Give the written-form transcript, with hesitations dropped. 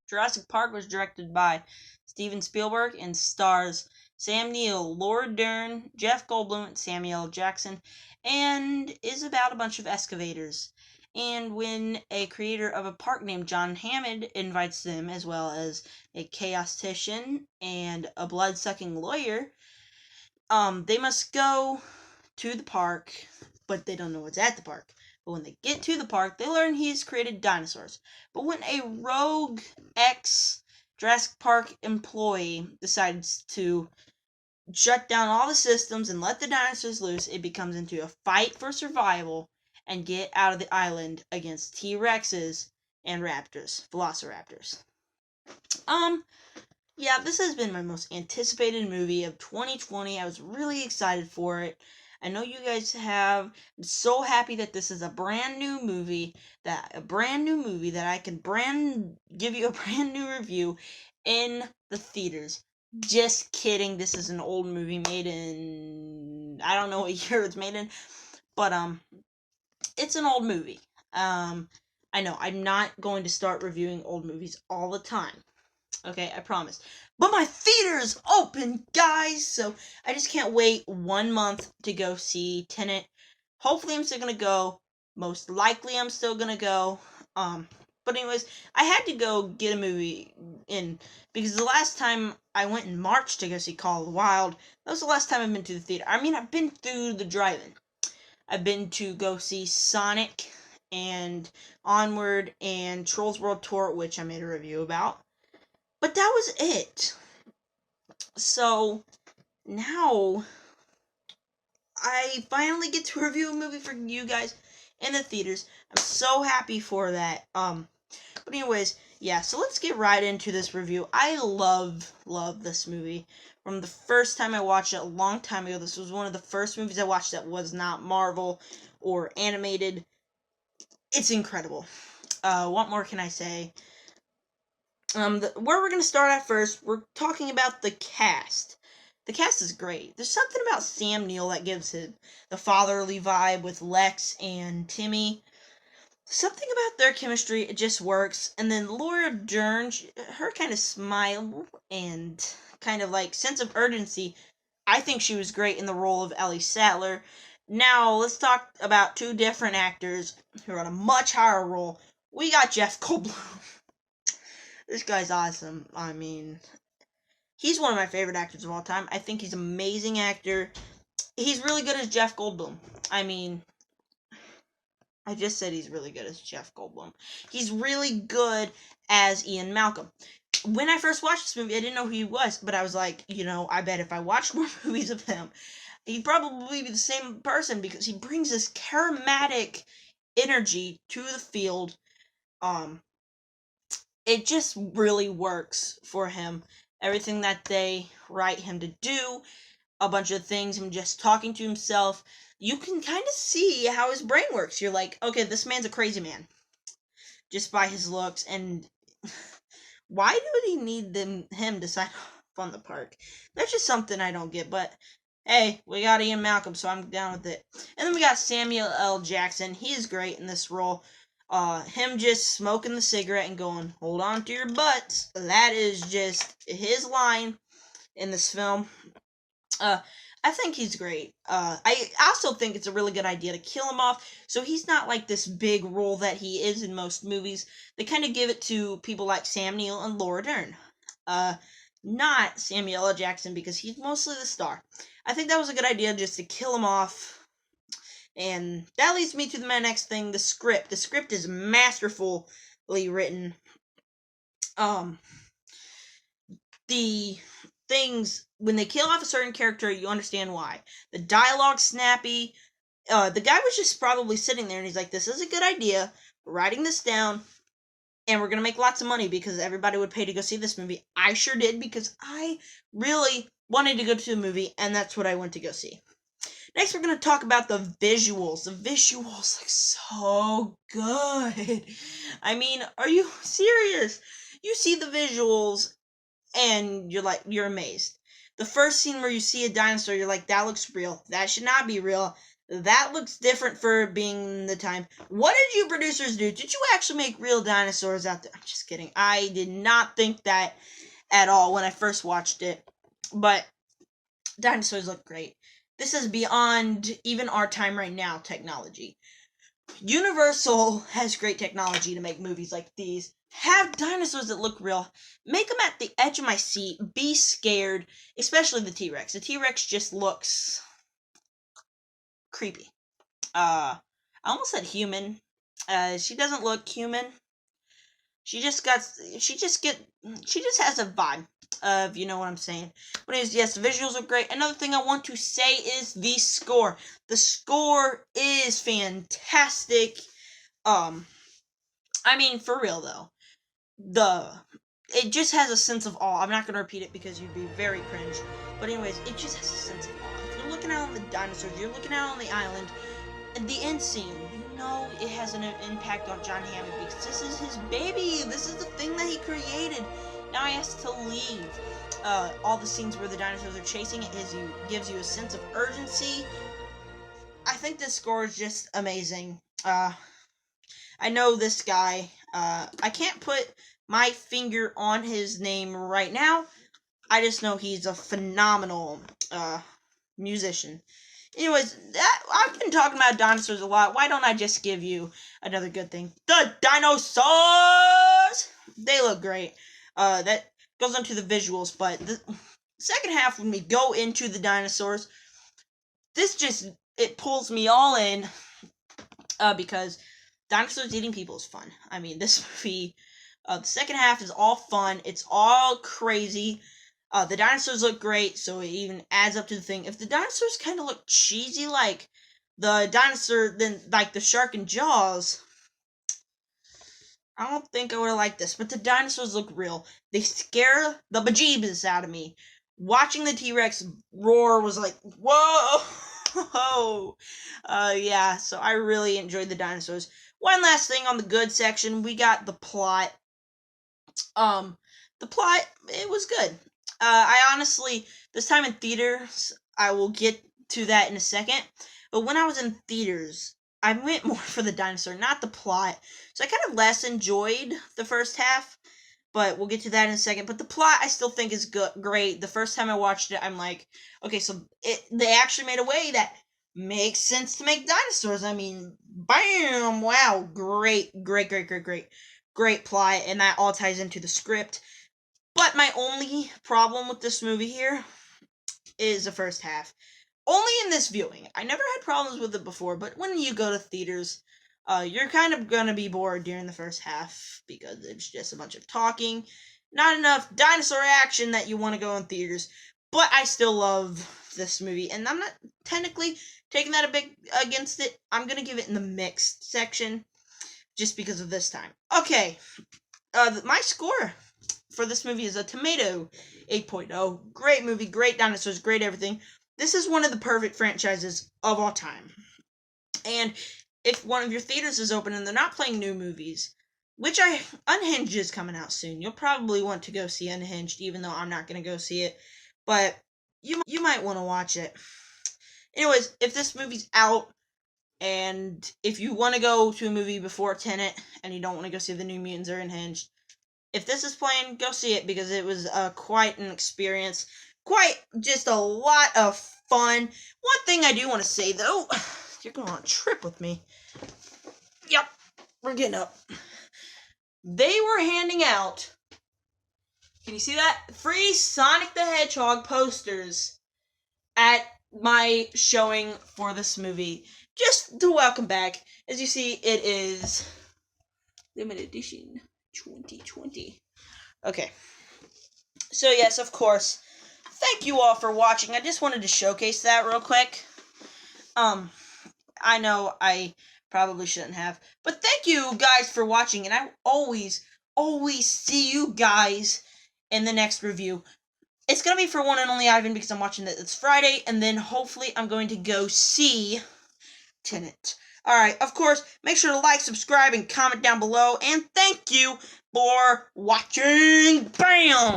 Jurassic Park was directed by Steven Spielberg and stars Sam Neill, Laura Dern, Jeff Goldblum, and Samuel L. Jackson, and is about a bunch of excavators. And when a creator of a park named John Hammond invites them, as well as a chaostician and a blood-sucking lawyer, they must go to the park, but they don't know what's at the park. But when they get to the park, they learn he's created dinosaurs. But when a rogue ex-Jurassic Park employee decides to shut down all the systems and let the dinosaurs loose, it becomes into a fight for survival and get out of the island against T-Rexes and raptors, velociraptors. Yeah, this has been my most anticipated movie of 2020. I was really excited for it. I know you guys have. I'm so happy that this is a brand new movie that I can give you a brand new review in the theaters. Just kidding. This is an old movie made in, I don't know what year it's made in, but it's an old movie. I know I'm not going to start reviewing old movies all the time. Okay, I promise. But my theater's open, guys! So I just can't wait 1 month to go see Tenet. Hopefully I'm still gonna go. Most likely I'm still gonna go. But anyways, I had to go get a movie in because the last time I went in March to go see Call of the Wild, that was the last time I've been to the theater. I mean, I've been through the drive-in. I've been to go see Sonic and Onward and Trolls World Tour, which I made a review about. But that was it. So, now, I finally get to review a movie for you guys in the theaters. I'm so happy for that. But anyways, yeah, so let's get right into this review. I love this movie. From the first time I watched it a long time ago, this was one of the first movies I watched that was not Marvel or animated. It's incredible. What more can I say? Where we're going to start at first, we're talking about the cast. The cast is great. There's something about Sam Neill that gives it the fatherly vibe with Lex and Timmy. Something about their chemistry, it just works. And then Laura Dern, her kind of smile and kind of like sense of urgency, I think she was great in the role of Ellie Sattler. Now, let's talk about two different actors who are on a much higher role. We got Jeff Goldblum. This guy's awesome. I mean, he's one of my favorite actors of all time. I think he's an amazing actor. He's really good as Jeff Goldblum. I mean, I just said he's really good as Jeff Goldblum. He's really good as Ian Malcolm. When I first watched this movie, I didn't know who he was, but I was like, I bet if I watched more movies of him, he'd probably be the same person because he brings this charismatic energy to the field. It just really works for him. Everything that they write him to do, a bunch of things, him just talking to himself, you can kind of see how his brain works. You're like, okay, this man's a crazy man. Just by his looks, and why do he need him to sign off on the park? That's just something I don't get, but hey, we got Ian Malcolm, so I'm down with it. And then we got Samuel L. Jackson. He is great in this role. Him just smoking the cigarette and going, hold on to your butts. That is just his line in this film. I think he's great. I also think it's a really good idea to kill him off, so he's not like this big role that he is in most movies. They kind of give it to people like Sam Neill and Laura Dern. Not Samuel L. Jackson, because he's mostly the star. I think that was a good idea, just to kill him off. And that leads me to my next thing, the script. The script is masterfully written. The things, when they kill off a certain character, you understand why. The dialogue's snappy. The guy was just probably sitting there and he's like, this is a good idea. We're writing this down. And we're going to make lots of money because everybody would pay to go see this movie. I sure did because I really wanted to go to the movie, and that's what I went to go see. Next, we're going to talk about the visuals. The visuals look so good. I mean, are you serious? You see the visuals, and you're amazed. The first scene where you see a dinosaur, you're like, that looks real. That should not be real. That looks different for being the time. What did you producers do? Did you actually make real dinosaurs out there? I'm just kidding. I did not think that at all when I first watched it. But dinosaurs look great. This is beyond even our time right now technology. Universal has great technology to make movies like these. Have dinosaurs that look real. Make them at the edge of my seat. Be scared. Especially the T-Rex. The T-Rex just looks creepy. I almost said human. She doesn't look human. She just has a vibe of, you know what I'm saying. But anyways, yes, the visuals are great. Another thing I want to say is the score. The score is fantastic. I mean, for real though. It just has a sense of awe. I'm not gonna repeat it because you'd be very cringe. But anyways, it just has a sense of awe. If you're looking out on the dinosaurs, you're looking out on the island, and the end scene, you know it has an impact on John Hammond because this is his baby. This is the thing that he created. Now he has to leave. All the scenes where the dinosaurs are chasing it gives you a sense of urgency. I think this score is just amazing. I know this guy. I can't put my finger on his name right now. I just know he's a phenomenal musician. Anyways, I've been talking about dinosaurs a lot. Why don't I just give you another good thing? The dinosaurs! They look great. That goes on to the visuals, but the second half, when we go into the dinosaurs, it pulls me all in, because dinosaurs eating people is fun. I mean, this movie, the second half is all fun. It's all crazy. The dinosaurs look great, so it even adds up to the thing. If the dinosaurs kind of look cheesy, like the dinosaur, then like the shark in Jaws, I don't think I would have liked this. But the dinosaurs look real. They scare the bejeebus out of me. Watching the T-Rex roar was like, whoa! Yeah, so I really enjoyed the dinosaurs. One last thing on the good section, we got the plot. The plot, it was good. I honestly, this time in theaters, I will get to that in a second, but when I was in theaters, I went more for the dinosaur, not the plot, so I kind of less enjoyed the first half, but we'll get to that in a second. But the plot, I still think is great. The first time I watched it, I'm like, okay, so they actually made a way that makes sense to make dinosaurs. I mean, bam, wow, great plot, and that all ties into the script. But my only problem with this movie here is the first half. Only in this viewing. I never had problems with it before, but when you go to theaters, you're kind of gonna be bored during the first half because it's just a bunch of talking, not enough dinosaur action that you want to go in theaters. But I still love this movie, and I'm not technically taking that a bit against it. I'm gonna give it in the mixed section just because of this time. Okay, my score for this movie is a tomato 8.0. Great movie, great dinosaurs, great everything. This is one of the perfect franchises of all time. And if one of your theaters is open and they're not playing new movies, which Unhinged is coming out soon. You'll probably want to go see Unhinged, even though I'm not going to go see it. But you might want to watch it. Anyways, if this movie's out, and if you want to go to a movie before Tenet, and you don't want to go see the New Mutants or Unhinged, if this is playing, go see it, because it was quite an experience. Quite just a lot of fun. One thing I do want to say, though, you're going on a trip with me. Yep, we're getting up. They were handing out, can you see that? Free Sonic the Hedgehog posters at my showing for this movie. Just to welcome back. As you see, it is limited edition 2020. Okay. So yes, of course, thank you all for watching. I just wanted to showcase that real quick. I know I probably shouldn't have, but thank you guys for watching, and I always see you guys in the next review. It's gonna be for one and only Ivan because I'm watching it this Friday, and then hopefully I'm going to go see Tenet. Alright, of course, make sure to like, subscribe, and comment down below, and thank you for watching. Bam!